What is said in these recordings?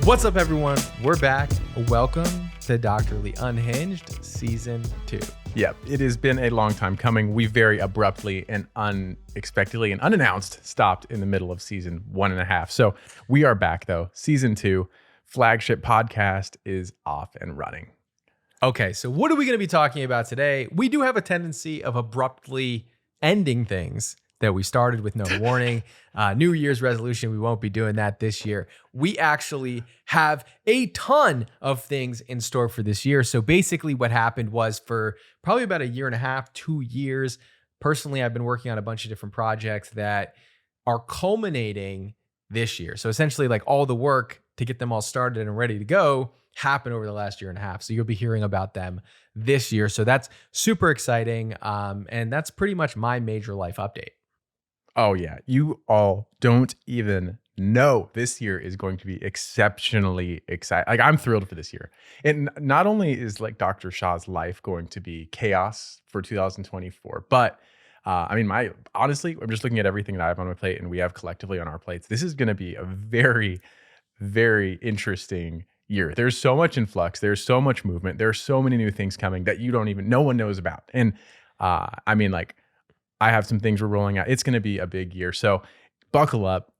What's up, everyone? We're back. Welcome to Dr. Lee Unhinged Season 2. Yep, it has been a long time coming. We very abruptly and unexpectedly and unannounced stopped in the middle of season 1.5. So we are back, though. Season 2, flagship podcast is off and running. Okay, so what are we going to be talking about today? We do have a tendency of abruptly ending things that we started with no warning. New Year's resolution, we won't be doing that this year. We actually have a ton of things in store for this year. So basically what happened was for probably about 1.5 years, 2 years, personally, I've been working on a bunch of different projects that are culminating this year. So essentially like all the work to get them all started and ready to go happened over the last 1.5 years. So you'll be hearing about them this year. So that's super exciting. And that's pretty much my major life update. Oh, yeah. You all don't even know this year is going to be exceptionally exciting. Like, I'm thrilled for this year. And not only is like Dr. Shah's life going to be chaos for 2024, but honestly, I'm just looking at everything that I have on my plate and we have collectively on our plates. This is going to be a very, very interesting year. There's so much influx. There's so much movement. There are so many new things coming that no one knows about. And I have some things we're rolling out. It's going to be a big year. So buckle up.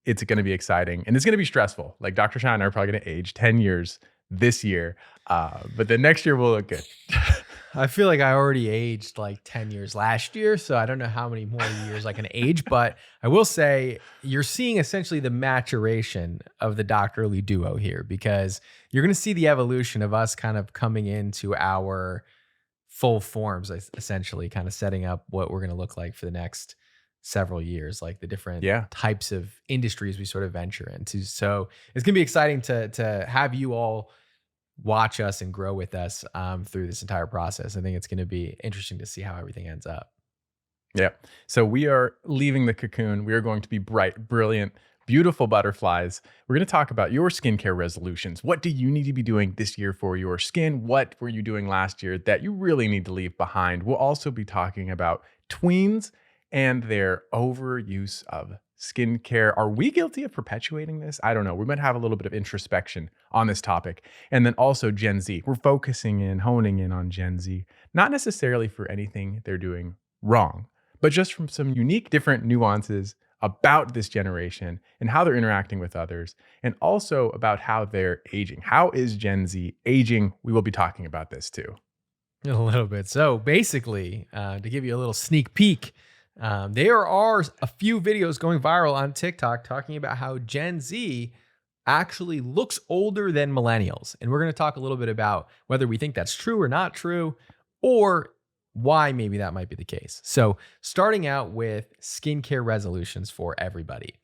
It's going to be exciting and it's going to be stressful. Like Dr. Shah and I are probably going to age 10 years this year. But then next year will look good. I feel like I already aged like 10 years last year. So I don't know how many more years I can age, but I will say you're seeing essentially the maturation of the Dr. Lee duo here, because you're going to see the evolution of us kind of coming into our full forms, essentially kind of setting up what we're going to look like for the next several years, like the different types of industries we sort of venture into. So it's going to be exciting to have you all watch us and grow with us through this entire process. I think it's going to be interesting to see how everything ends up. Yeah. So we are leaving the cocoon. We are going to be bright, brilliant, beautiful butterflies. We're going to talk about your skincare resolutions. What do you need to be doing this year for your skin? What were you doing last year that you really need to leave behind? We'll also be talking about tweens and their overuse of skincare. Are we guilty of perpetuating this? I don't know. We might have a little bit of introspection on this topic. And then also Gen Z. We're honing in on Gen Z, not necessarily for anything they're doing wrong, but just from some unique, different nuances about this generation and how they're interacting with others, and also about how they're aging. How is Gen Z aging? We will be talking about this too. A little bit. So basically, to give you a little sneak peek, there are a few videos going viral on TikTok talking about how Gen Z actually looks older than millennials. And we're going to talk a little bit about whether we think that's true or not true, or why maybe that might be the case. So starting out with skincare resolutions for everybody.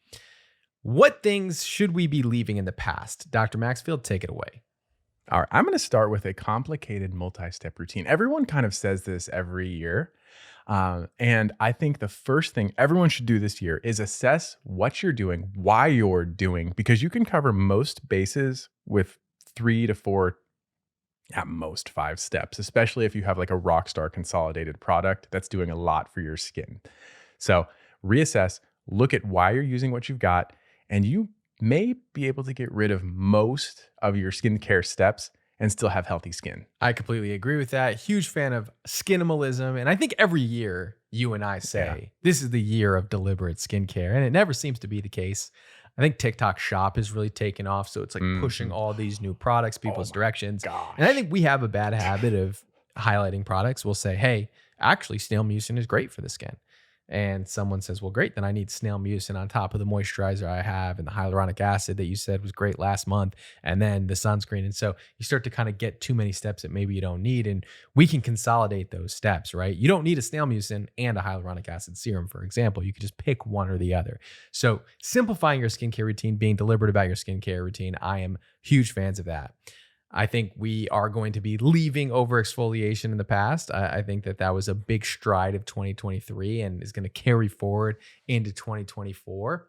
What things should we be leaving in the past? Dr. Maxfield, take it away. All right, I'm going to start with a complicated multi-step routine. Everyone kind of says this every year. And I think the first thing everyone should do this year is assess what you're doing, why you're doing, because you can cover most bases with 3 to 4, at most 5 steps, especially if you have like a rockstar consolidated product that's doing a lot for your skin. So reassess, look at why you're using what you've got, and you may be able to get rid of most of your skincare steps and still have healthy skin. I completely agree with that. Huge fan of skinimalism. And I think every year you and I say, this is the year of deliberate skincare. And it never seems to be the case. I think TikTok Shop has really taken off. So it's like pushing all these new products, people's directions. Gosh. And I think we have a bad habit of highlighting products. We'll say, hey, actually snail mucin is great for the skin. And someone says, well, great, then I need snail mucin on top of the moisturizer I have and the hyaluronic acid that you said was great last month, and then the sunscreen. And so you start to kind of get too many steps that maybe you don't need. And we can consolidate those steps, right? You don't need a snail mucin and a hyaluronic acid serum, for example. You could just pick one or the other. So simplifying your skincare routine, being deliberate about your skincare routine, I am huge fans of that. I think we are going to be leaving over exfoliation in the past. I think that was a big stride of 2023 and is going to carry forward into 2024.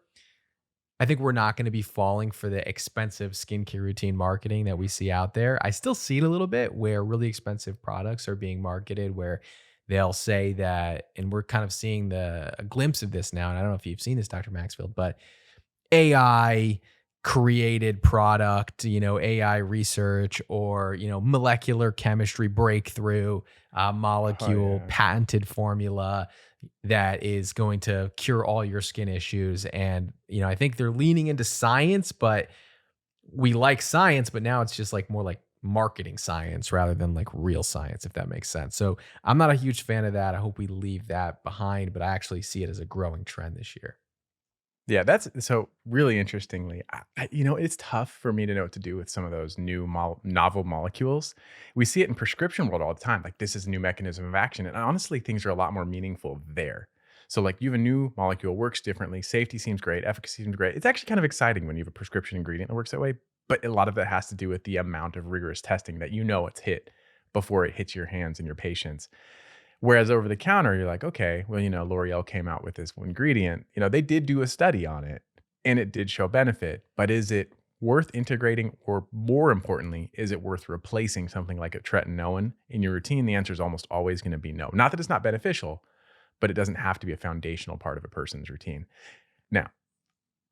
I think we're not going to be falling for the expensive skincare routine marketing that we see out there. I still see it a little bit where really expensive products are being marketed where they'll say that, and we're kind of seeing a glimpse of this now. And I don't know if you've seen this, Dr. Maxfield, but AI created product, AI research or, molecular chemistry breakthrough, Oh molecule, yeah. patented formula that is going to cure all your skin issues. And, I think they're leaning into science, but we like science, but now it's just like more like marketing science rather than like real science, if that makes sense. So I'm not a huge fan of that. I hope we leave that behind, but I actually see it as a growing trend this year. Yeah, that's so really interestingly, it's tough for me to know what to do with some of those new novel molecules. We see it in prescription world all the time. Like this is a new mechanism of action. And honestly, things are a lot more meaningful there. So like you have a new molecule, works differently, safety seems great, efficacy seems great. It's actually kind of exciting when you have a prescription ingredient that works that way. But a lot of that has to do with the amount of rigorous testing that it's hit before it hits your hands and your patients. Whereas over the counter, you're like, okay, well, L'Oreal came out with this ingredient. They did do a study on it and it did show benefit, but is it worth integrating? Or more importantly, is it worth replacing something like a tretinoin in your routine? The answer is almost always going to be no. Not that it's not beneficial, but it doesn't have to be a foundational part of a person's routine. Now,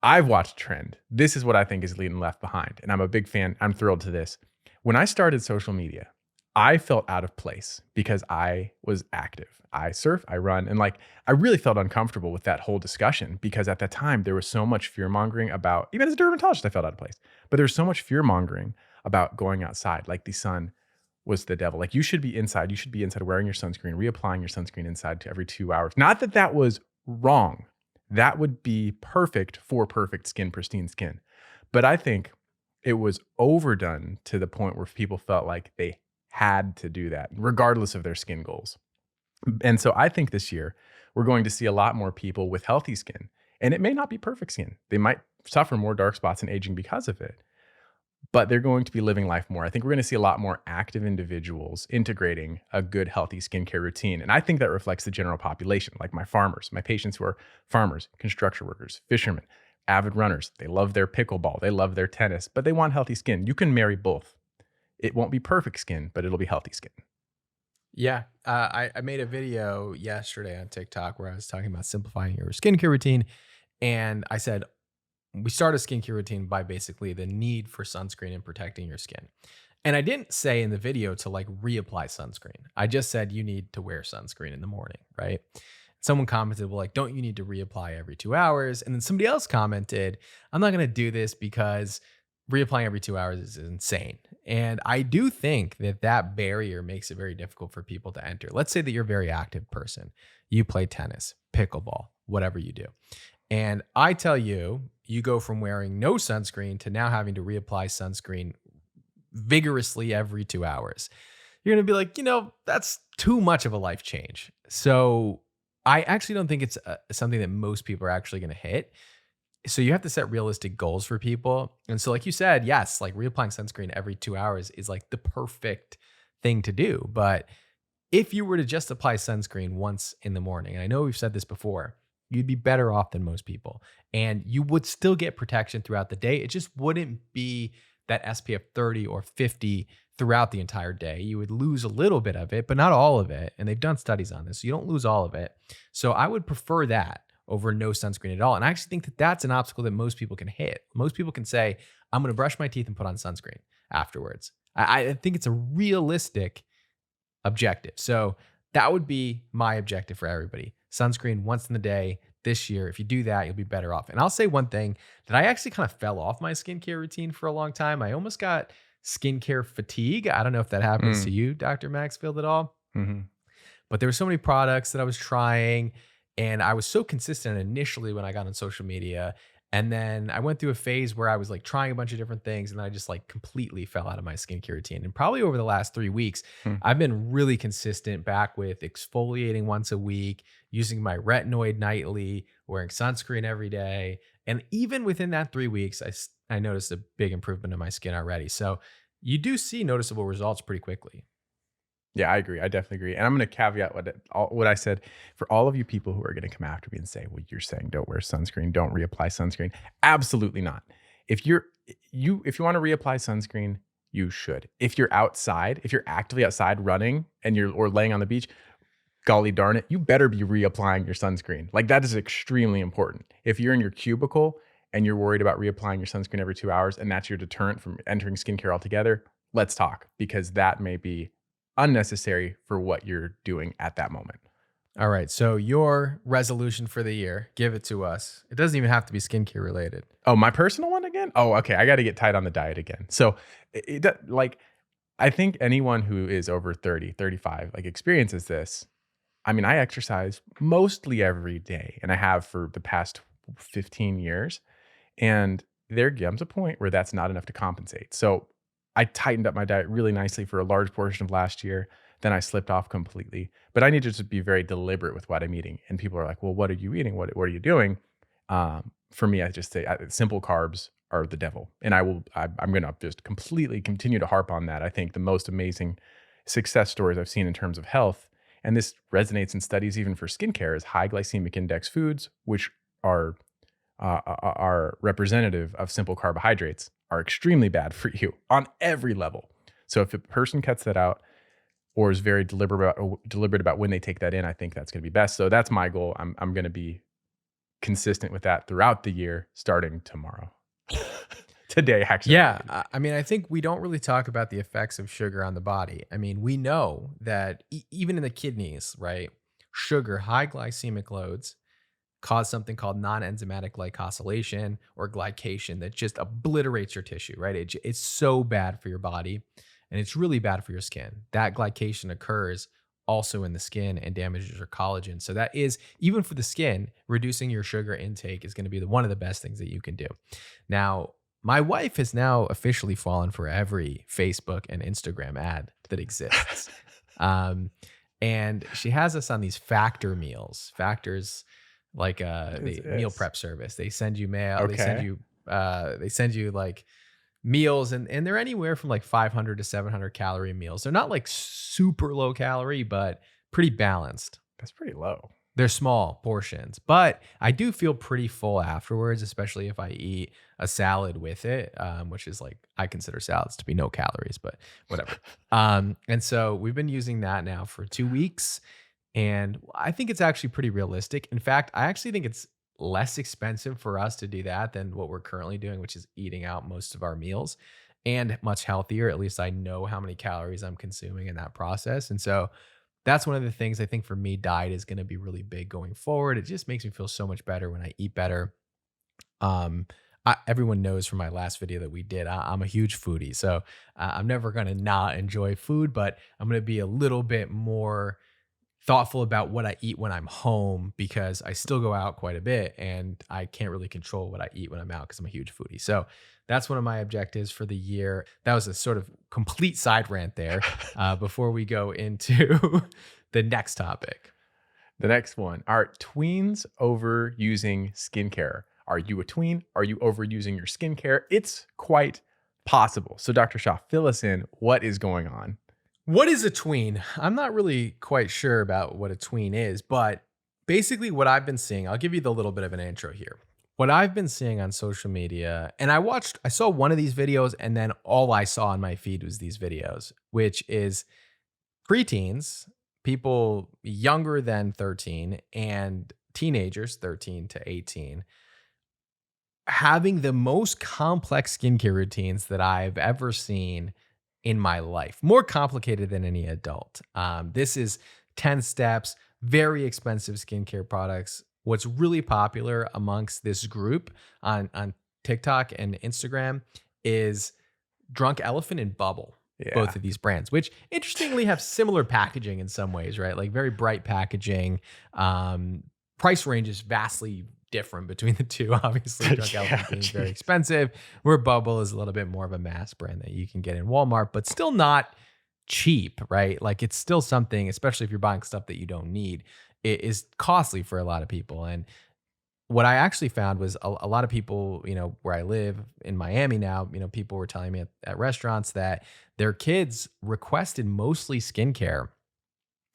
I've watched trend. This is what I think is leading left behind. And I'm a big fan. I'm thrilled to this. When I started social media, I felt out of place because I was active. I surf, I run, and like I really felt uncomfortable with that whole discussion because at that time there was so much fear mongering about, even as a dermatologist, I felt out of place. But there's so much fear mongering about going outside. Like the sun was the devil. Like you should be inside. You should be inside wearing your sunscreen, reapplying your sunscreen inside to every 2 hours. Not that that was wrong. That would be perfect for perfect skin, pristine skin. But I think it was overdone to the point where people felt like they had to do that, regardless of their skin goals. And so I think this year we're going to see a lot more people with healthy skin. And it may not be perfect skin. They might suffer more dark spots and aging because of it, but they're going to be living life more. I think we're going to see a lot more active individuals integrating a good, healthy skincare routine. And I think that reflects the general population, like my farmers, my patients who are farmers, construction workers, fishermen, avid runners. They love their pickleball, they love their tennis, but they want healthy skin. You can marry both. It won't be perfect skin, but it'll be healthy skin. Yeah, I made a video yesterday on TikTok where I was talking about simplifying your skincare routine, and I said we start a skincare routine by basically the need for sunscreen and protecting your skin. And I didn't say in the video to like reapply sunscreen. I just said you need to wear sunscreen in the morning, right? Someone commented, well, like, don't you need to reapply every 2 hours? And then somebody else commented, I'm not going to do this because reapplying every 2 hours is insane. And I do think that that barrier makes it very difficult for people to enter. Let's say that you're a very active person, you play tennis, pickleball, whatever you do. And I tell you, you go from wearing no sunscreen to now having to reapply sunscreen vigorously every 2 hours. You're going to be like, that's too much of a life change. So I actually don't think it's something that most people are actually going to hit. So you have to set realistic goals for people. And so, like you said, yes, like reapplying sunscreen every 2 hours is like the perfect thing to do. But if you were to just apply sunscreen once in the morning, and I know we've said this before, you'd be better off than most people. And you would still get protection throughout the day. It just wouldn't be that SPF 30 or 50 throughout the entire day. You would lose a little bit of it, but not all of it. And they've done studies on this. So you don't lose all of it. So I would prefer that over no sunscreen at all. And I actually think that that's an obstacle that most people can hit. Most people can say, I'm going to brush my teeth and put on sunscreen afterwards. I think it's a realistic objective. So that would be my objective for everybody. Sunscreen once in the day this year. If you do that, you'll be better off. And I'll say one thing that I actually kind of fell off my skincare routine for a long time. I almost got skincare fatigue. I don't know if that happens to Mm, you, Dr. Maxfield, at all, mhm. but there were so many products that I was trying and I was so consistent initially when I got on social media. And then I went through a phase where I was like trying a bunch of different things and then I just like completely fell out of my skincare routine. And probably over the last 3 weeks, Hmm. I've been really consistent back with exfoliating once a week, using my retinoid nightly, wearing sunscreen every day. And even within that 3 weeks, I noticed a big improvement in my skin already. So you do see noticeable results pretty quickly. Yeah, I agree. I definitely agree. And I'm going to caveat what I said for all of you people who are going to come after me and say, "Well, you're saying don't wear sunscreen, don't reapply sunscreen." Absolutely not. If if you want to reapply sunscreen, you should. If you're outside, if you're actively outside running and you're or laying on the beach, golly darn it, you better be reapplying your sunscreen. Like that is extremely important. If you're in your cubicle and you're worried about reapplying your sunscreen every 2 hours, and that's your deterrent from entering skincare altogether, let's talk, because that may be unnecessary for what you're doing at that moment. All right. So your resolution for the year, give it to us. It doesn't even have to be skincare related. Oh, my personal one again? Oh, okay. I got to get tight on the diet again. So, like, I think anyone who is over 30, 35, like, experiences this. I mean, I exercise mostly every day, and I have for the past 15 years. And there comes a point where that's not enough to compensate. So I tightened up my diet really nicely for a large portion of last year. Then I slipped off completely. But I need to just be very deliberate with what I'm eating. And people are like, well, what are you eating? What are you doing? For me, I just say simple carbs are the devil. And I'm going to just completely continue to harp on that. I think the most amazing success stories I've seen in terms of health, and this resonates in studies even for skincare, is high glycemic index foods, which are representative of simple carbohydrates, are extremely bad for you on every level. So if a person cuts that out or is very deliberate about when they take that in, I think that's going to be best. So that's my goal. I'm going to be consistent with that throughout the year, starting tomorrow. Today, actually. Yeah. I mean, I think we don't really talk about the effects of sugar on the body. I mean, we know that even in the kidneys, right? Sugar, high glycemic loads cause something called non-enzymatic glycosylation or glycation that just obliterates your tissue, right? It's so bad for your body and it's really bad for your skin. That glycation occurs also in the skin and damages your collagen. So that is, even for the skin, reducing your sugar intake is going to be one of the best things that you can do. Now, my wife has now officially fallen for every Facebook and Instagram ad that exists. Um, and she has us on these factor meals. Factors like What is the meal this? prep service. They send you mail, Okay. they send you like meals, and they're anywhere from like 500 to 700 calorie meals. They're not like super low calorie, but pretty balanced. That's pretty low. They're small portions, but I do feel pretty full afterwards, especially if I eat a salad with it, which is like I consider salads to be no calories, but whatever. And so we've been using that now for 2 weeks, and I think it's actually pretty realistic. In fact, I actually think it's less expensive for us to do that than what we're currently doing, which is eating out most of our meals, and much healthier. At least I know how many calories I'm consuming in that process. And so that's one of the things I think for me, diet is going to be really big going forward. It just makes me feel so much better when I eat better. Um, Everyone knows from my last video that we did, I'm a huge foodie. So I'm never going to not enjoy food, but I'm going to be a little bit more thoughtful about what I eat when I'm home because I still go out quite a bit and I can't really control what I eat when I'm out because I'm a huge foodie. So that's one of my objectives for the year. That was a sort of complete side rant there before we go into the next topic. The next one, are tweens overusing skincare? Are you a tween? Are you overusing your skincare? It's quite possible. So, Dr. Shah, fill us in. What is going on? What is a tween? I'm not really quite sure about what a tween is, but basically what I've been seeing, I'll give you the little bit of an intro here. What I've been seeing on social media, and I saw one of these videos, and then all I saw on my feed was these videos, which is preteens, people younger than 13, and teenagers, 13 to 18, having the most complex skincare routines that I've ever seen in my life, more complicated than any adult. This is 10 steps, very expensive skincare products. What's really popular amongst this group on TikTok and Instagram is Drunk Elephant and Bubble, Yeah. both of these brands, which interestingly have similar packaging in some ways, right? Like very bright packaging. Price range is vastly different between the two. Obviously, Drunk Yeah, Elephant being very jeez. expensive, where Bubble is a little bit more of a mass brand that you can get in Walmart, but still not cheap, right? Like it's still something, especially if you're buying stuff that you don't need, it is costly for a lot of people. And what I actually found was a lot of people, where I live in Miami now, people were telling me at restaurants that their kids requested mostly skincare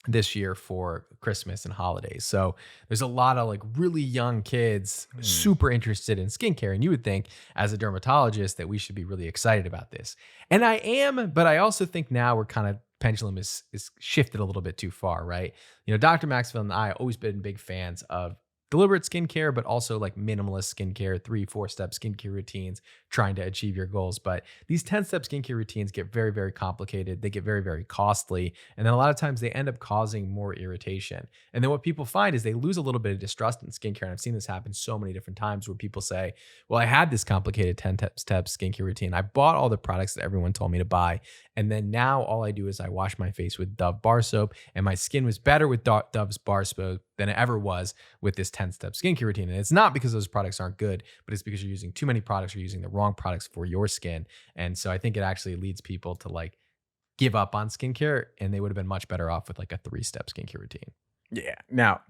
this year for Christmas and holidays. So there's a lot of like really young kids Hmm. super interested in skincare. And you would think as a dermatologist that we should be really excited about this. And I am, but I also think now we're kind of pendulum is shifted a little bit too far, right? Dr. Maxfield and I always been big fans of deliberate skincare, but also like minimalist skincare, 3, 4 step skincare routines, trying to achieve your goals. But these 10-step skincare routines get very, very complicated. They get very, very costly. And then a lot of times they end up causing more irritation. And then what people find is they lose a little bit of distrust in skincare. And I've seen this happen so many different times where people say, well, I had this complicated 10-step skincare routine. I bought all the products that everyone told me to buy. And then now all I do is I wash my face with Dove bar soap, and my skin was better with Dove's bar soap than it ever was with this 10-step skincare routine. And it's not because those products aren't good, but it's because you're using too many products, you're using the wrong products for your skin. And so I think it actually leads people to like give up on skincare, and they would have been much better off with like a 3-step skincare routine. Yeah. Now,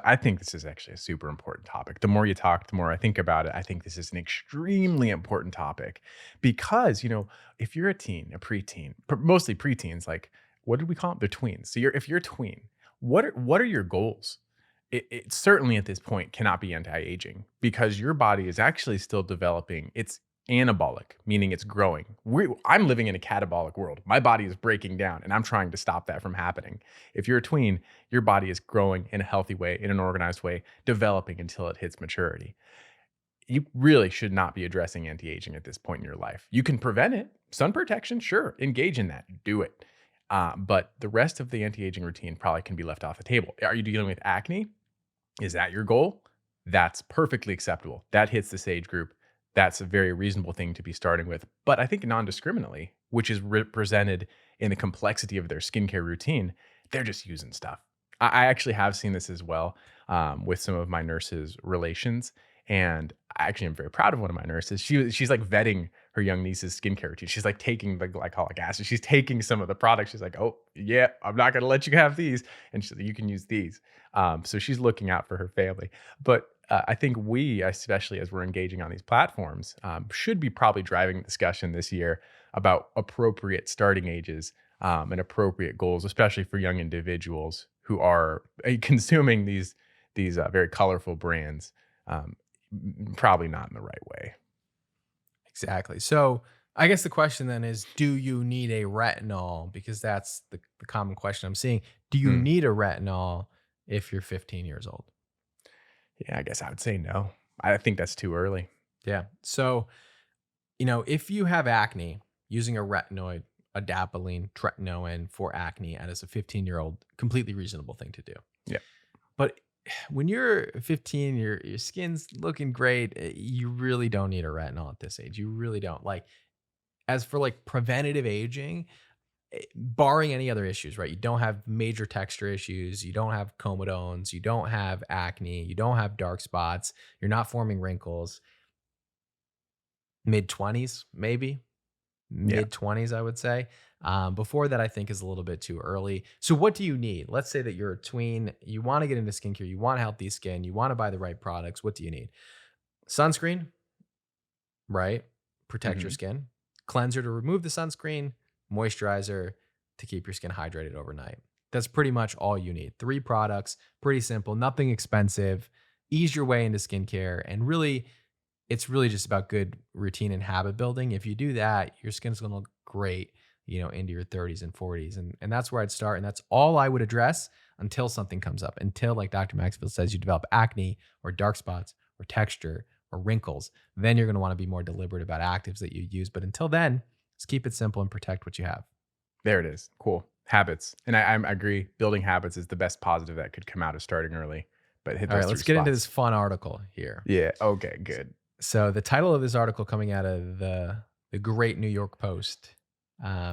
I think this is actually a super important topic. The more you talk, the more I think about it. I think this is an extremely important topic because, if you're a teen, a preteen, mostly preteens, like what did we call them? They're tweens. So if you're a tween, what are your goals? It certainly at this point cannot be anti-aging because your body is actually still developing. It's anabolic, meaning it's growing. I'm living in a catabolic world. My body is breaking down and I'm trying to stop that from happening. If you're a tween, your body is growing in a healthy way, in an organized way, developing until it hits maturity. You really should not be addressing anti-aging at this point in your life. You can prevent it. Sun protection, sure, engage in that, do it. But the rest of the anti-aging routine probably can be left off the table. Are you dealing with acne? Is that your goal? That's perfectly acceptable. That hits this age group. That's a very reasonable thing to be starting with. But I think non-discriminately, which is represented in the complexity of their skincare routine, they're just using stuff. I actually have seen this as well with some of my nurses' relations. And I actually am very proud of one of my nurses. She's like vetting her young niece's skincare routine. She's like taking the glycolic acid. She's taking some of the products. She's like, oh, yeah, I'm not going to let you have these. And she's like, you can use these. So she's looking out for her family. But I think we, especially as we're engaging on these platforms, should be probably driving a discussion this year about appropriate starting ages and appropriate goals, especially for young individuals who are consuming these very colorful brands. Probably not in the right way. Exactly. So I guess the question then is, do you need a retinol? Because that's the common question I'm seeing. Do you Hmm. need a retinol if you're 15 years old? Yeah, I guess I would say no. I think that's too early. Yeah. So, if you have acne, using a retinoid, adapalene, tretinoin for acne, and as a 15-year-old, completely reasonable thing to do. Yeah. But when you're 15, your skin's looking great. You really don't need a retinol at this age. You really don't. Like, as for like preventative aging, barring any other issues, right? You don't have major texture issues. You don't have comedones. You don't have acne. You don't have dark spots. You're not forming wrinkles. Mid 20s, maybe Yeah. mid 20s, I would say. Before that, I think is a little bit too early. So, what do you need? Let's say that you're a tween, you want to get into skincare, you want healthy skin, you want to buy the right products. What do you need? Sunscreen, right? Protect your Hmm. skin, cleanser to remove the sunscreen, moisturizer to keep your skin hydrated overnight. That's pretty much all you need. 3 products, pretty simple, nothing expensive. Ease your way into skincare, and really, it's really just about good routine and habit building. If you do that, your skin's going to look great, into your 30s and 40s. And that's where I'd start. And that's all I would address until something comes up, until, like Dr. Maxfield says, you develop acne or dark spots or texture or wrinkles. Then you're going to want to be more deliberate about actives that you use. But until then, just keep it simple and protect what you have. There it is. Cool. Habits. And I agree. Building habits is the best positive that could come out of starting early. But hit All those right, 3 let's get into this spots. fun article here. Yeah. Okay. Good. So the title of this article coming out of the great New York Post.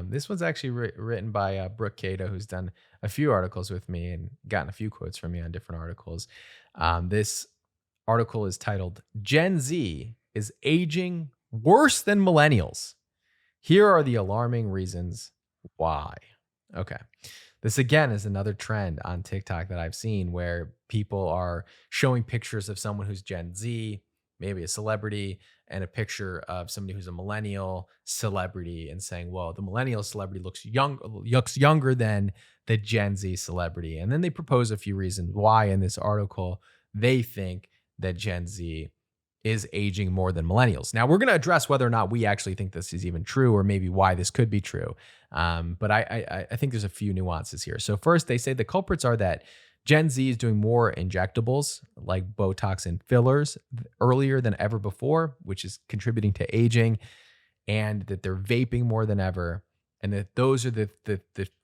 This one's actually written by Brooke Cato, who's done a few articles with me and gotten a few quotes from me on different articles. This article is titled "Gen Z is Aging Worse Than Millennials. Here are the alarming reasons why." Okay. This again is another trend on TikTok that I've seen where people are showing pictures of someone who's Gen Z, maybe a celebrity, and a picture of somebody who's a millennial celebrity and saying, well, the millennial celebrity looks younger than the Gen Z celebrity. And then they propose a few reasons why in this article they think that Gen Z is aging more than millennials. Now, we're going to address whether or not we actually think this is even true or maybe why this could be true. But I think there's a few nuances here. So first, they say the culprits are that Gen Z is doing more injectables like Botox and fillers earlier than ever before, which is contributing to aging, and that they're vaping more than ever. And that those are the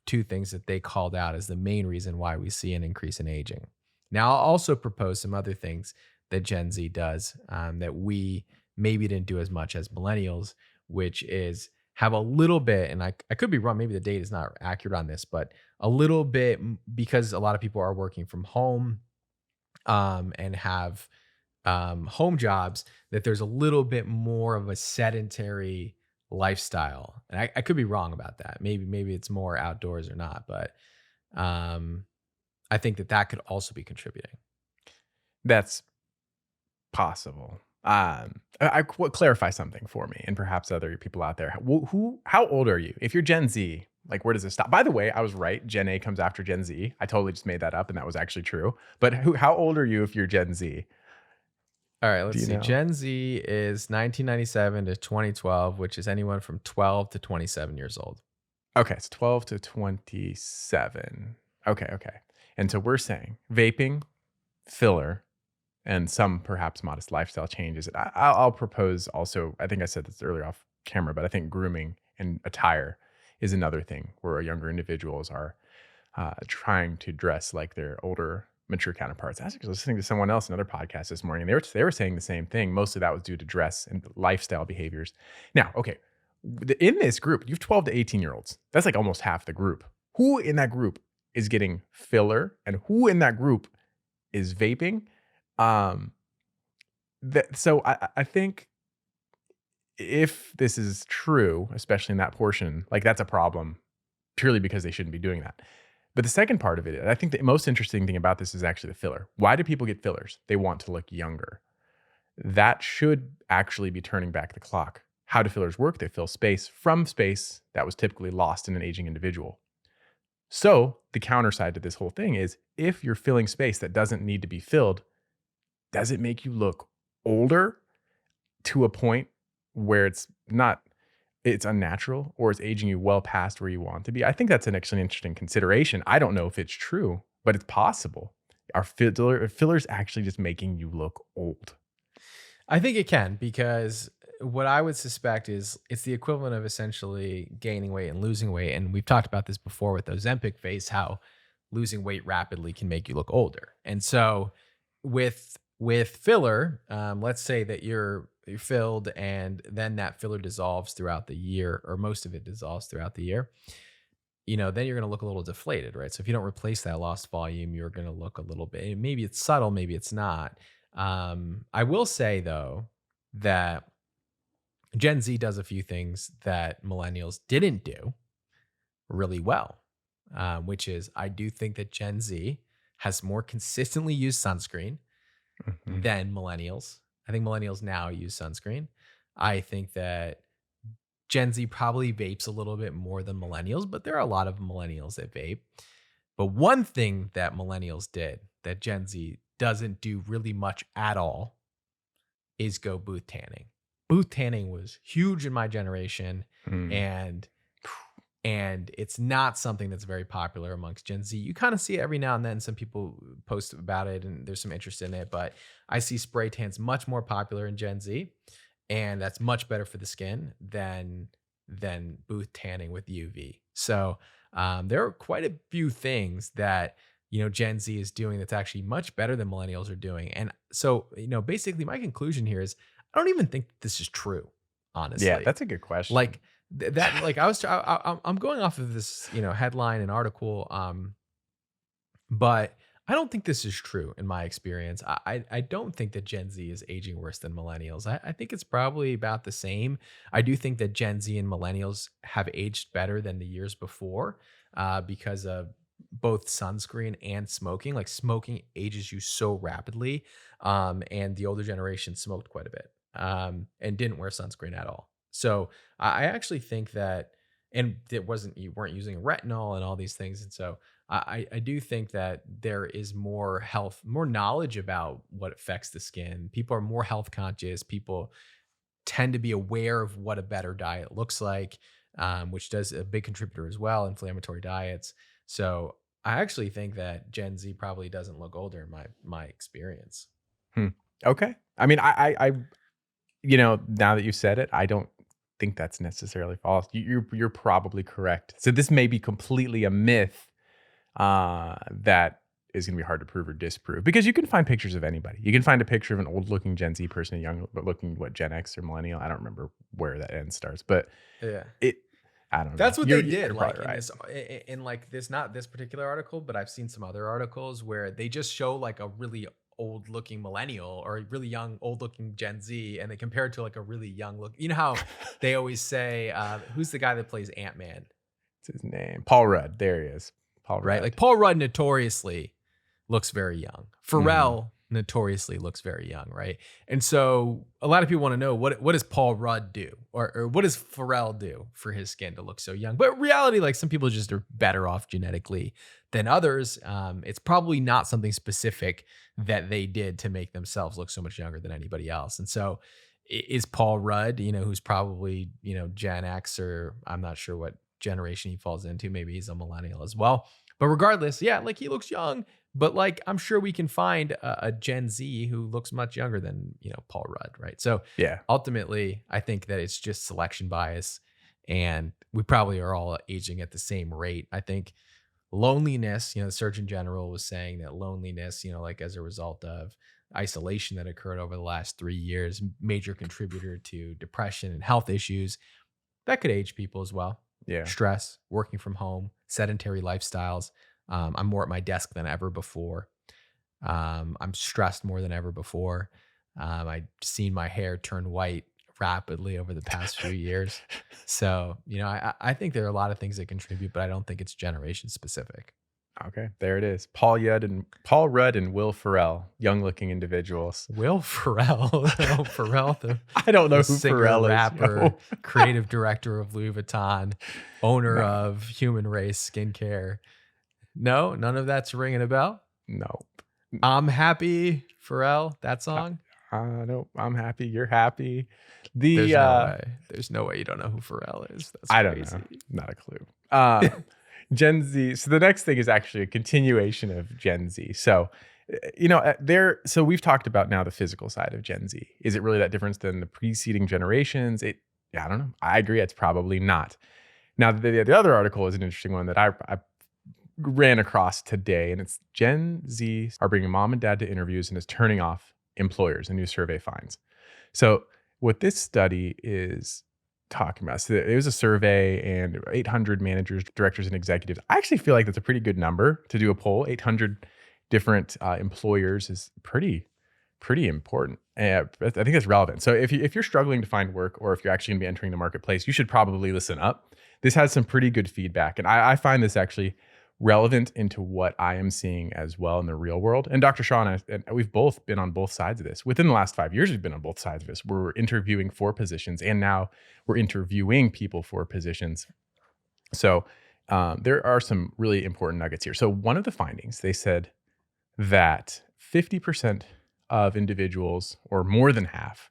two things that they called out as the main reason why we see an increase in aging. Now, I'll also propose some other things that Gen Z does that we maybe didn't do as much as millennials, which is have a little bit, and I could be wrong, maybe the data is not accurate on this, but a little bit because a lot of people are working from home and have home jobs, that there's a little bit more of a sedentary lifestyle. And I could be wrong about that. Maybe it's more outdoors or not, but um, I think that that could also be contributing. That's possible. Clarify something for me, and perhaps other people out there. How old are you? If you're Gen Z, like where does it stop? By the way, I was right. Gen A comes after Gen Z. I totally just made that up, and that was actually true. But how old are you if you're Gen Z? All right, Do let's you see. know? Gen Z is 1997 to 2012, which is anyone from 12 to 27 years old. Okay, it's 12 to 27. Okay, okay. And so we're saying vaping, filler, and some perhaps modest lifestyle changes. I'll propose also, I think I said this earlier off camera, but I think grooming and attire is another thing where younger individuals are trying to dress like their older, mature counterparts. I was actually listening to someone else, another podcast this morning. They were saying the same thing. Most of that was due to dress and lifestyle behaviors. Now, okay, in this group, you have 12 to 18-year-olds. That's like almost half the group. Who in that group is getting filler, and who in that group is vaping? Um, so I think if this is true, especially in that portion, like that's a problem purely because they shouldn't be doing that. But the second part of it, I think the most interesting thing about this is actually the filler. Why do people get fillers? They want to look younger. That should actually be turning back the clock. How do fillers work? They fill space from space that was typically lost in an aging individual. So the counter side to this whole thing is if you're filling space that doesn't need to be filled, does it make you look older to a point where it's unnatural, or it's aging you well past where you want to be? I think that's actually an interesting consideration. I don't know if it's true, but it's possible. Are fillers actually just making you look old? I think it can, because what I would suspect is it's the equivalent of essentially gaining weight and losing weight. And we've talked about this before with Ozempic phase, how losing weight rapidly can make you look older. And so with filler, let's say that you're filled and then that filler dissolves throughout the year, or most of it dissolves throughout the year. Then you're going to look a little deflated, right? So if you don't replace that lost volume, you're going to look a little bit. Maybe it's subtle, maybe it's not. I will say though that Gen Z does a few things that millennials didn't do really well, which is I do think that Gen Z has more consistently used sunscreen Mhm. than millennials. I think millennials now use sunscreen. I think that Gen Z probably vapes a little bit more than millennials, but there are a lot of millennials that vape. But one thing that millennials did that Gen Z doesn't do really much at all is go booth tanning. Booth tanning was huge in my generation, Mm. and it's not something that's very popular amongst Gen Z. You kind of see it every now and then. Some people post about it and there's some interest in it, but I see spray tans much more popular in Gen Z, and that's much better for the skin than booth tanning with UV. So there are quite a few things that Gen Z is doing that's actually much better than millennials are doing. And so basically my conclusion here is I don't even think this is true, Yeah, honestly. that's a good question. Like that, like I was, I'm going off of this, headline and article, but I don't think this is true in my experience. I don't think that Gen Z is aging worse than millennials. I think it's probably about the same. I do think that Gen Z and millennials have aged better than the years before because of both sunscreen and smoking. Like smoking ages you so rapidly, and the older generation smoked quite a bit and didn't wear sunscreen at all. So I actually think that, and you weren't using retinol and all these things, and so I do think that there is more health, more knowledge about what affects the skin. People are more health conscious. People tend to be aware of what a better diet looks like, which does a big contributor as well, inflammatory diets. So I actually think that Gen Z probably doesn't look older in my experience. Hmm. Okay. I mean, now that you said it, I don't think that's necessarily false. You're probably correct. So this may be completely a myth that is going to be hard to prove or disprove because you can find pictures of anybody. You can find a picture of an old looking Gen Z person, a young but looking what Gen X or millennial. I don't remember where that end starts, but Yeah. it. I don't know. That's what they did, You're like, probably right. in, like, this not this particular article, but I've seen some other articles where they just show, like, a really old-looking millennial or a really young, old-looking Gen Z, and they compare it to, like, a really young look you know how they always say, who's the guy that plays Ant-Man, What's his name? Paul Rudd. There he is. Paul right? Like, Rudd. Paul Rudd notoriously looks very young. Hmm. Pharrell notoriously looks very young, right? And so a lot of people want to know what does Paul Rudd do, or what does Pharrell do for his skin to look so young? But reality, like some people just are better off genetically than others. It's probably not something specific that they did to make themselves look so much younger than anybody else. And so is Paul Rudd, who's probably Gen X, or I'm not sure what generation he falls into. Maybe he's a millennial as well. But regardless, yeah, like he looks young, but like I'm sure we can find a Gen Z who looks much younger than Paul Rudd, right? So Yeah. ultimately, I think that it's just selection bias, and we probably are all aging at the same rate. I think loneliness, the Surgeon General was saying that loneliness, like as a result of isolation that occurred over the last 3 years, major contributor to depression and health issues that could age people as well. Yeah. Stress, working from home, sedentary lifestyles. I'm more at my desk than ever before. I'm stressed more than ever before. I've seen my hair turn white rapidly over the past few years. So, I think there are a lot of things that contribute, but I don't think it's generation specific. Okay, there it is. Paul Rudd and Will Ferrell, young-looking individuals. Will Ferrell, oh, Ferrell, the I don't know the who singer, Ferrell is, rapper, yo. creative director of Louis Vuitton, owner No, of Human Race Skincare. No, none of that's ringing a bell. no. I'm happy, Pharrell, that song. No, I'm happy. You're happy. There's The no way. There's no way you don't know who Pharrell is. That's I don't know. crazy. Not a clue. Gen Z. So the next thing is actually a continuation of Gen Z. So, So we've talked about now the physical side of Gen Z. Is it really that different than the preceding generations? Yeah, I don't know. I agree. It's probably not. Now, the other article is an interesting one that I ran across today, and it's Gen Z are bringing mom and dad to interviews and is turning off employers, a new survey finds. So what this study is talking about, so it was a survey and 800 managers, directors, and executives. I actually feel like that's a pretty good number to do a poll. 800 different employers is pretty important. I think that's relevant. So if you're struggling to find work, or if you're actually going to be entering the marketplace, you should probably listen up. This has some pretty good feedback, and I find this actually relevant into what I am seeing as well in the real world. And Dr. Shaw and we've both been on both sides of this. Within the last 5 years, we've been on both sides of this. We're interviewing for positions, and now we're interviewing people for positions. So there are some really important nuggets here. So one of the findings, they said that 50% of individuals, or more than half,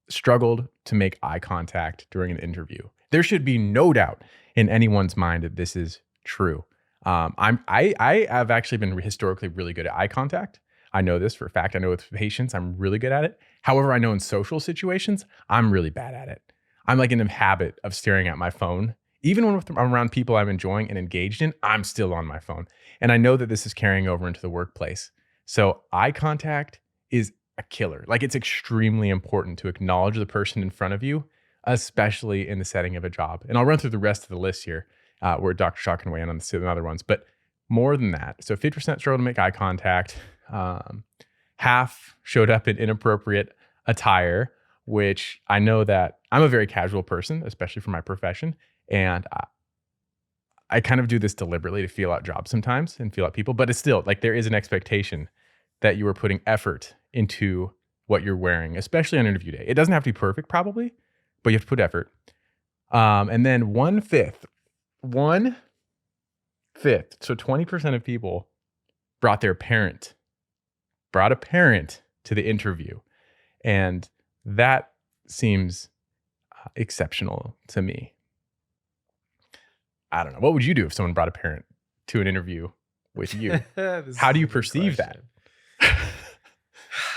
struggled to make eye contact during an interview. There should be no doubt in anyone's mind that this is true. I have actually been historically really good at eye contact. I know this for a fact. I know with patients, I'm really good at it. However, I know in social situations, I'm really bad at it. I'm like in a habit of staring at my phone. Even when I'm around people I'm enjoying and engaged in, I'm still on my phone. And I know that this is carrying over into the workplace. So eye contact is a killer. Like, it's extremely important to acknowledge the person in front of you, especially in the setting of a job. And I'll run through the rest of the list here, where Dr. Shaw can weigh in on the other ones. But more than that, so 50% struggled to make eye contact. Half showed up in inappropriate attire, which I know that I'm a very casual person, especially for my profession. And I kind of do this deliberately to feel out jobs sometimes and feel out people. But it's still like there is an expectation that you are putting effort into what you're wearing, especially on interview day. It doesn't have to be perfect, probably, but you have to put effort. And then 1/5, so 20% of people brought a parent to the interview. And that seems exceptional to me. I don't know. What would you do if someone brought a parent to an interview? with you? This How is do a you good perceive that? question.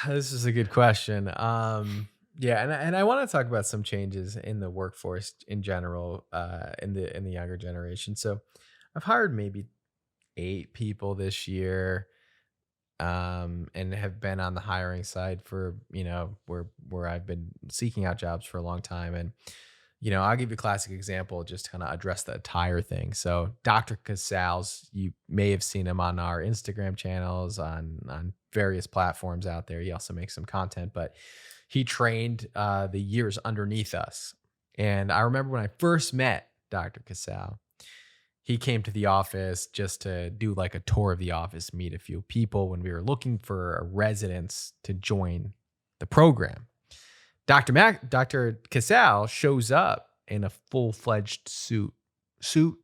This is a good question. Yeah, and I want to talk about some changes in the workforce in general, in the younger generation. So, I've hired maybe 8 people this year, and have been on the hiring side for where I've been seeking out jobs for a long time. And I'll give you a classic example just to kind of address the attire thing. So Dr. Casals, you may have seen him on our Instagram channels, on various platforms out there. He also makes some content, but he trained the years underneath us. And I remember when I first met Dr. Casal, he came to the office just to do like a tour of the office, meet a few people when we were looking for a residence to join the program. Dr. Casal shows up in a full-fledged suit,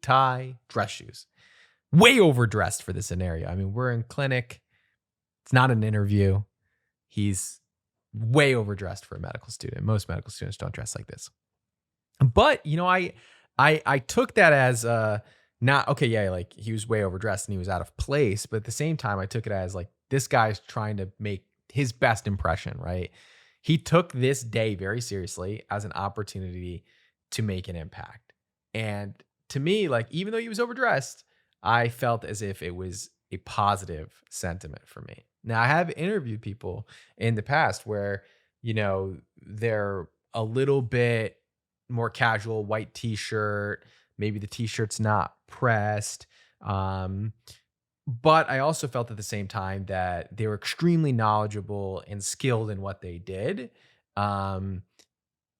tie, dress shoes. Way overdressed for the scenario. I mean, we're in clinic. It's not an interview. He's way overdressed for a medical student. Most medical students don't dress like this. But, I took that as not okay, yeah, like he was way overdressed and he was out of place, but at the same time I took it as like this guy's trying to make his best impression, right? He took this day very seriously as an opportunity to make an impact. And to me, like even though he was overdressed, I felt as if it was a positive sentiment for me. Now, I have interviewed people in the past where, they're a little bit more casual, white t-shirt, maybe the t-shirt's not pressed. Um, but I also felt at the same time that they were extremely knowledgeable and skilled in what they did. Um,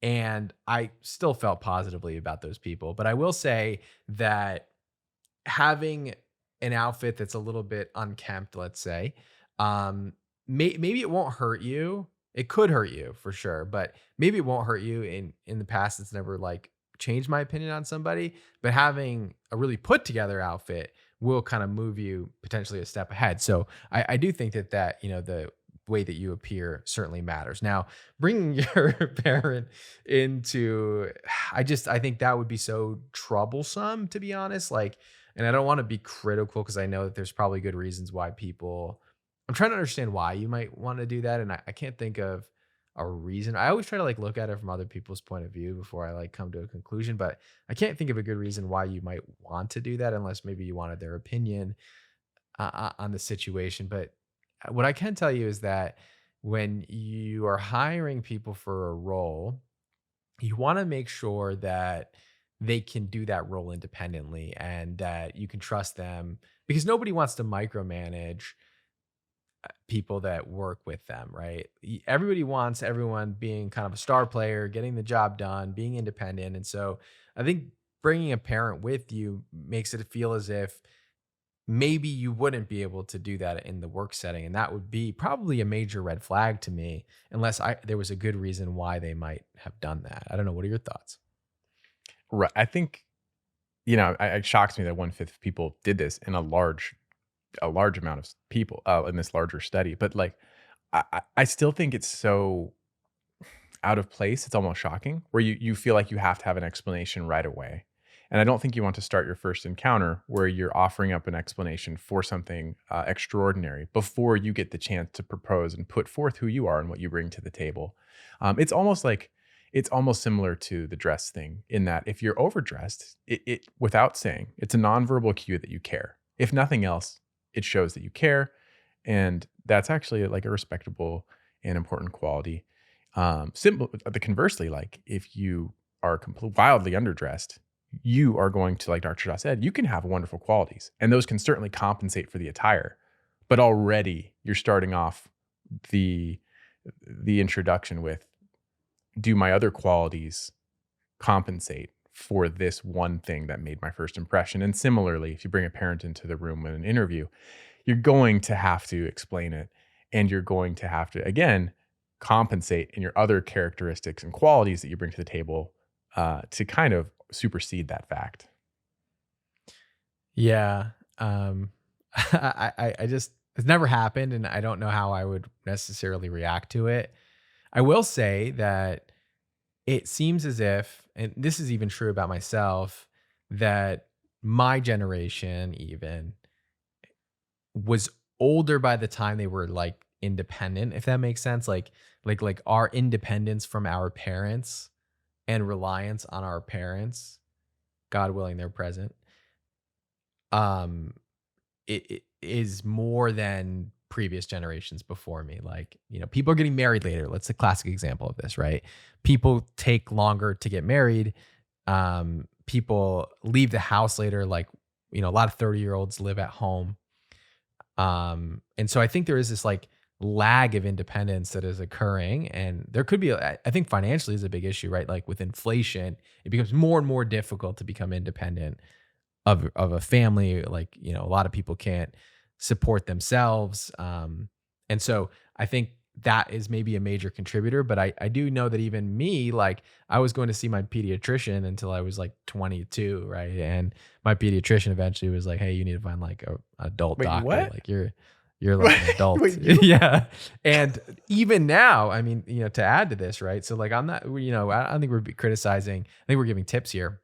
and I still felt positively about those people. But I will say that having an outfit that's a little bit unkempt, let's say, um, maybe it won't hurt you. It could hurt you for sure, but maybe it won't hurt you. In the past, it's never like changed my opinion on somebody. But having a really put together outfit will kind of move you potentially a step ahead. So I do think that the way that you appear certainly matters. Now, bringing your parent into, I think that would be so troublesome, to be honest. Like, and I don't want to be critical because I know that there's probably good reasons why people, I'm trying to understand why you might want to do that. And I can't think of a reason. I always try to like look at it from other people's point of view before I like come to a conclusion, but I can't think of a good reason why you might want to do that unless maybe you wanted their opinion on the situation. But what I can tell you is that when you are hiring people for a role, you want to make sure that they can do that role independently and that you can trust them because nobody wants to micromanage people that work with them, right? Everybody wants everyone being kind of a star player, getting the job done, being independent. And so I think bringing a parent with you makes it feel as if maybe you wouldn't be able to do that in the work setting. And that would be probably a major red flag to me, unless there was a good reason why they might have done that. I don't know. What are your thoughts? Right. I think, it shocks me that 1/5 of people did this in a large amount of people in this larger study. But like, I still think it's so out of place. It's almost shocking where you feel like you have to have an explanation right away. And I don't think you want to start your first encounter where you're offering up an explanation for something extraordinary before you get the chance to propose and put forth who you are and what you bring to the table. It's almost like it's almost similar to the dress thing in that if you're overdressed, it without saying, it's a nonverbal cue that you care. If nothing else, it shows that you care, and that's actually like a respectable and important quality. Simple. The conversely, like if you are wildly underdressed, you are going to, like Dr. Shah said, you can have wonderful qualities, and those can certainly compensate for the attire. But already you're starting off the introduction with, do my other qualities compensate for this one thing that made my first impression? And similarly, if you bring a parent into the room in an interview, you're going to have to explain it, and you're going to have to again compensate in your other characteristics and qualities that you bring to the table to kind of supersede that fact. Yeah. I just, it's never happened and I don't know how I would necessarily react to it. I will say that it seems as if, and this is even true about myself, that my generation even was older by the time they were like independent, if that makes sense. Like our independence from our parents and reliance on our parents, God willing they're present, um, it is more than previous generations before me. Like, people are getting married later. That's a classic example of this, right? People take longer to get married. People leave the house later. Like, a lot of 30-year-olds live at home. And so I think there is this like lag of independence that is occurring. And there could be, I think financially is a big issue, right? Like with inflation, it becomes more and more difficult to become independent of a family. Like, a lot of people can't support themselves. And so I think that is maybe a major contributor. But I do know that even me, like I was going to see my pediatrician until I was like 22, right? And my pediatrician eventually was like, "Hey, you need to find like a adult Wait, doctor. what? Like you're like an adult." Wait, you? Yeah. And even now, I mean, to add to this, right? So like I'm not, I don't think we're criticizing. I think we're giving tips here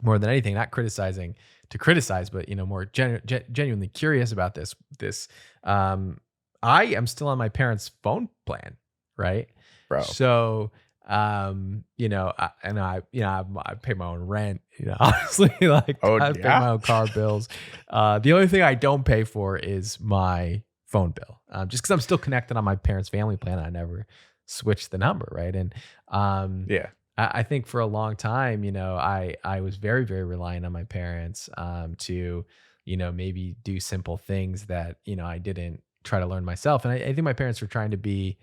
more than anything, not criticizing to criticize, but more genuinely curious about this. Um, I am still on my parents' phone plan, right? Bro. So, I pay my own rent. Honestly, like Oh, I pay yeah? my own car bills. The only thing I don't pay for is my phone bill, just because I'm still connected on my parents' family plan. I never switched the number, right? And um, Yeah. I think for a long time, I was very, very reliant on my parents to, maybe do simple things that, I didn't try to learn myself. And I think my parents were trying to be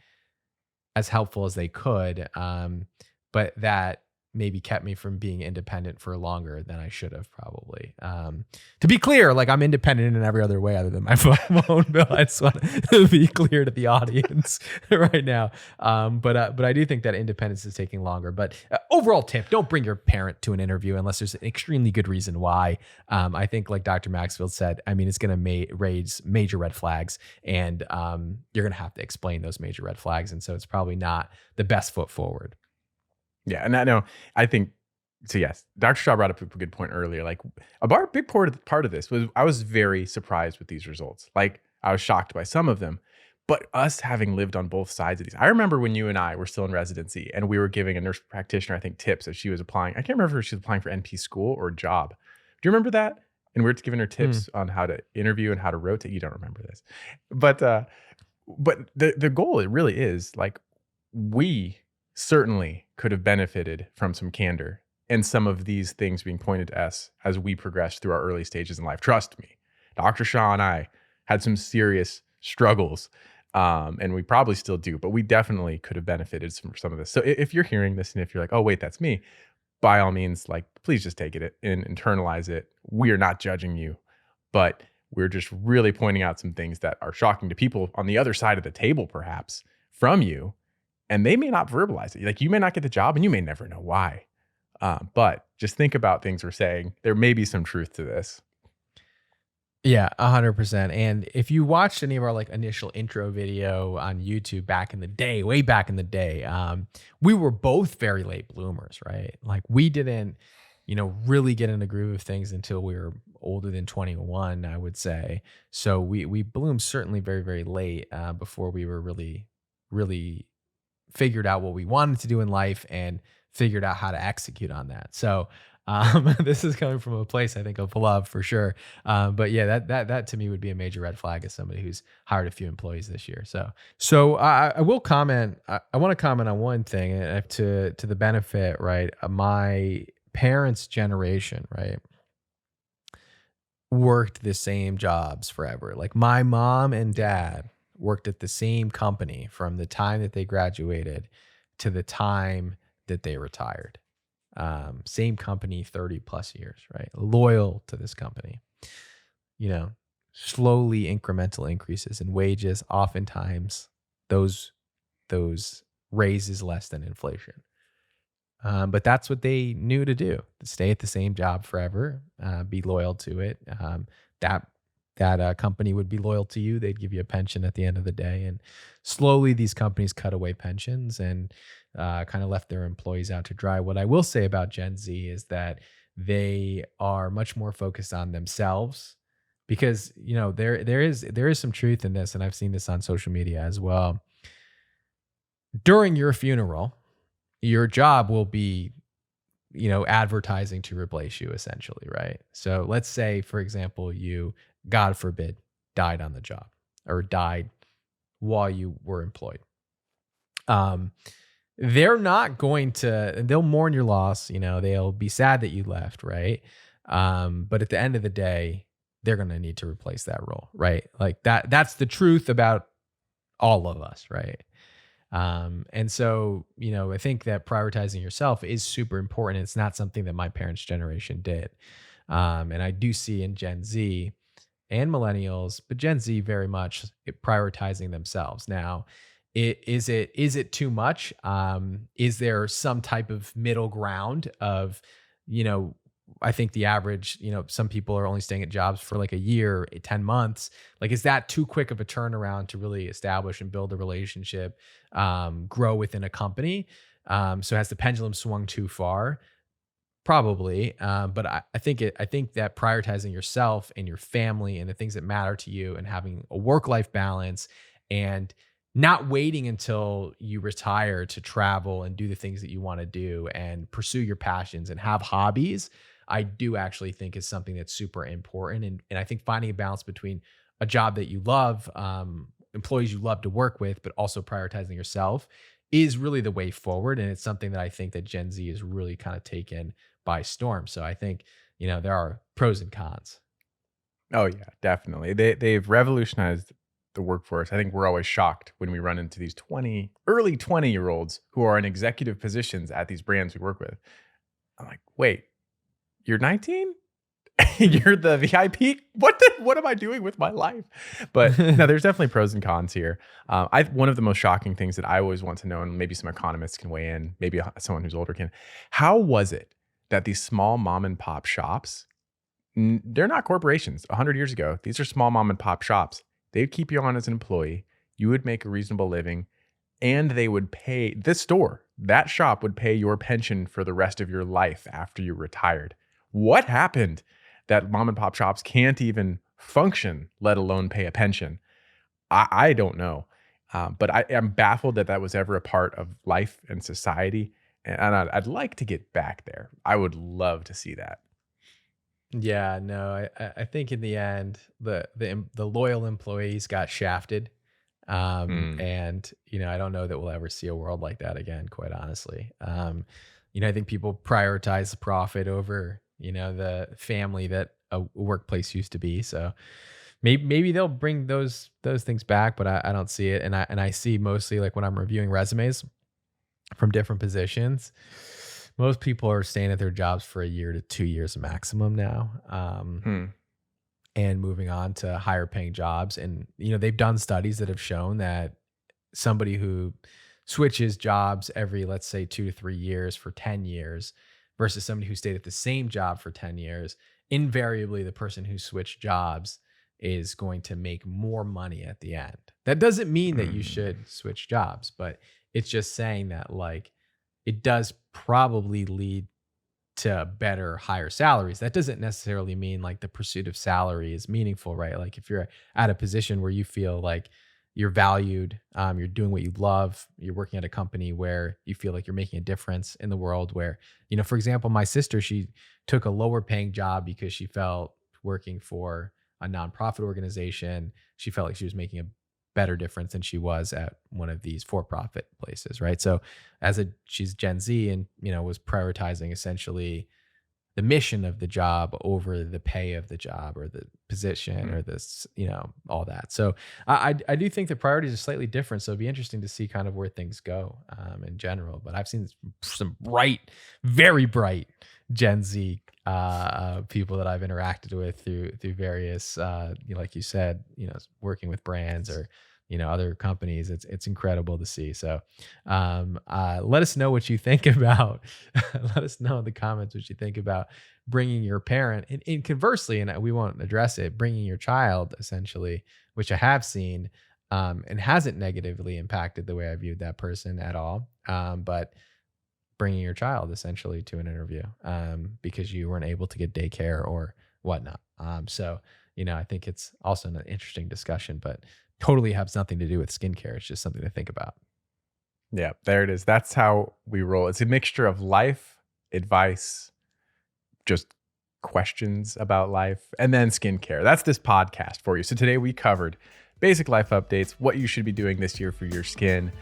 as helpful as they could. But that maybe kept me from being independent for longer than I should have probably. To be clear, like I'm independent in every other way other than my phone bill. I just want to be clear to the audience right now. But I do think that independence is taking longer. But overall tip, don't bring your parent to an interview unless there's an extremely good reason why. I think like Dr. Maxfield said, I mean, it's going to raise major red flags and you're going to have to explain those major red flags. And so it's probably not the best foot forward. Yeah, and I know. I think so. Yes, Dr. Shaw brought up a good point earlier. Like big part of this was I was very surprised with these results. Like I was shocked by some of them, but us having lived on both sides of these, I remember when you and I were still in residency and we were giving a nurse practitioner, I think, tips as she was applying. I can't remember if she was applying for NP school or job. Do you remember that? And we were giving her Hmm. tips on how to interview and how to rotate. You don't remember this, but the goal it really is like we certainly could have benefited from some candor and some of these things being pointed to us as we progressed through our early stages in life. Trust me, Dr. Shaw and I had some serious struggles, and we probably still do, but we definitely could have benefited from some of this. So if you're hearing this and if you're like, oh, wait, that's me, by all means, like, please just take it and internalize it. We are not judging you, but we're just really pointing out some things that are shocking to people on the other side of the table, perhaps from you, and they may not verbalize it. Like you may not get the job and you may never know why. But just think about things we're saying. There may be some truth to this. Yeah, 100%. And if you watched any of our like initial intro video on YouTube back in the day, way back in the day, we were both very late bloomers, right? Like we didn't, really get in the groove of things until we were older than 21, I would say. So we bloomed certainly very, very late before we were really, really figured out what we wanted to do in life and figured out how to execute on that. So this is coming from a place I think of love for sure. But yeah, that to me would be a major red flag as somebody who's hired a few employees this year. So I will comment. I want to comment on one thing to the benefit, right? My parents' generation, right, worked the same jobs forever. Like my mom and dad worked at the same company from the time that they graduated to the time that they retired. Same company, 30 plus years, right? Loyal to this company, you know, slowly incremental increases in wages. Oftentimes those raises less than inflation. But that's what they knew to do: to stay at the same job forever, be loyal to it. That company would be loyal to you. They'd give you a pension at the end of the day. And slowly, these companies cut away pensions and kind of left their employees out to dry. What I will say about Gen Z is that they are much more focused on themselves because there is some truth in this, and I've seen this on social media as well. During your funeral, your job will be, advertising to replace you essentially, right? So let's say, for example, you, God forbid, died on the job or died while you were employed. Um, they're not going to, they'll mourn your loss, they'll be sad that you left, right? But at the end of the day, they're going to need to replace that role, right? Like that's the truth about all of us, right? And so, I think that prioritizing yourself is super important. It's not something that my parents' generation did. And I do see in Gen Z and millennials, but Gen Z very much prioritizing themselves. Now, is it too much? Is there some type of middle ground of, you know, I think the average, some people are only staying at jobs for like a year, 10 months. Like, is that too quick of a turnaround to really establish and build a relationship, grow within a company? So has the pendulum swung too far? Probably, but I think that prioritizing yourself and your family and the things that matter to you, and having a work life balance, and not waiting until you retire to travel and do the things that you want to do and pursue your passions and have hobbies, I do actually think is something that's super important. And I think finding a balance between a job that you love, employees you love to work with, but also prioritizing yourself is really the way forward. And it's something that I think that Gen Z is really kind of taken by storm. So I think, there are pros and cons. Oh yeah, definitely. They've revolutionized the workforce. I think we're always shocked when we run into these early 20-year-olds who are in executive positions at these brands we work with. I'm like, wait, you're 19? You're the VIP? What am I doing with my life? But no, there's definitely pros and cons here. One of the most shocking things that I always want to know, and maybe some economists can weigh in, maybe someone who's older can. How was it that these small mom and pop shops, they're not corporations? 100 years ago, these are small mom and pop shops. They'd keep you on as an employee. You would make a reasonable living, and they would pay that shop would pay your pension for the rest of your life after you retired. What happened that mom and pop shops can't even function, let alone pay a pension? I don't know. But I am baffled that that was ever a part of life and society. And I'd like to get back there. I would love to see that. Yeah, no, I think in the end, the loyal employees got shafted. Mm, And I don't know that we'll ever see a world like that again, quite honestly. I think people prioritize profit over, the family that a workplace used to be. So maybe they'll bring those things back, but I don't see it. And I see mostly, like, when I'm reviewing resumes from different positions, most people are staying at their jobs for a year to 2 years maximum now. hmm, And moving on to higher paying jobs. And, they've done studies that have shown that somebody who switches jobs every, let's say, 2 to 3 years for 10 years versus somebody who stayed at the same job for 10 years, invariably the person who switched jobs is going to make more money at the end. That doesn't mean that you hmm. should switch jobs, but it's just saying that, like, it does probably lead to better, higher salaries. That doesn't necessarily mean like the pursuit of salary is meaningful, right? Like, if you're at a position where you feel like you're valued, you're doing what you love, you're working at a company where you feel like you're making a difference in the world. Where, for example, my sister, she took a lower paying job because she felt, working for a nonprofit organization, she felt like she was making a better difference than she was at one of these for-profit places, right? So she's Gen Z, and was prioritizing essentially the mission of the job over the pay of the job or the position Hmm. or this, all that. So I do think the priorities are slightly different. So it'd be interesting to see kind of where things go, in general. But I've seen some bright, very bright Gen Z, people that I've interacted with through various, like you said, working with brands or other companies. It's incredible to see. So let us know what you think about. Let us know in the comments what you think about bringing your parent, and conversely, and we won't address it, bringing your child essentially, which I have seen, and hasn't negatively impacted the way I viewed that person at all. But bringing your child essentially to an interview, because you weren't able to get daycare or whatnot. So I think it's also an interesting discussion, but totally has nothing to do with skincare. It's just something to think about. Yeah, there it is. That's how we roll. It's a mixture of life, advice, just questions about life, and then skincare. That's this podcast for you. So today we covered basic life updates, what you should be doing this year for your skin,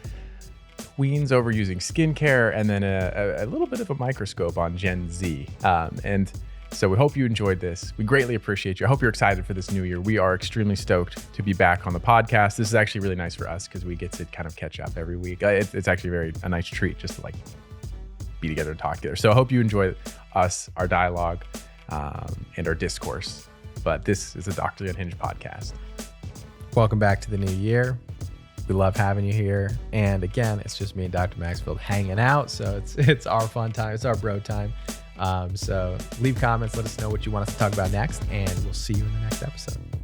tweens over using skincare, and then a little bit of a microscope on Gen Z. And so we hope you enjoyed this. We greatly appreciate you. I hope you're excited for this new year. We are extremely stoked to be back on the podcast. This is actually really nice for us because we get to kind of catch up every week. It's actually a nice treat just to like be together and talk together. So I hope you enjoy us, our dialogue, and our discourse. But this is a Dr. Unhinged podcast. Welcome back to the new year. We love having you here. And again, it's just me and Dr. Maxfield hanging out. So it's our fun time. It's our bro time. So leave comments. Let us know what you want us to talk about next. And we'll see you in the next episode.